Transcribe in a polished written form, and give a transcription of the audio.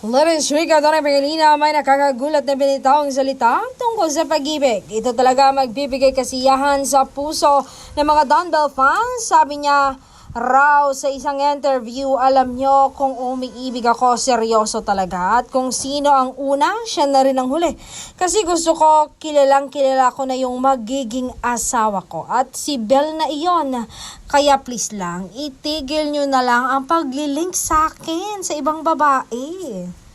Ladies week, ito na Pangilina, may nakakagulat na binitawang salita tungkol sa pag-ibig. Ito talaga magbibigay kasiyahan sa puso ng mga Dunbell fans. Sabi niya raw sa isang interview, alam nyo kung umiibig ako, seryoso talaga. At kung sino ang una, siya na rin ang huli. Kasi gusto ko, kilalang kilala ko na yung magiging asawa ko. At si Belle na iyon. Kaya please lang, itigil nyo na lang ang paglilink sa akin sa ibang babae.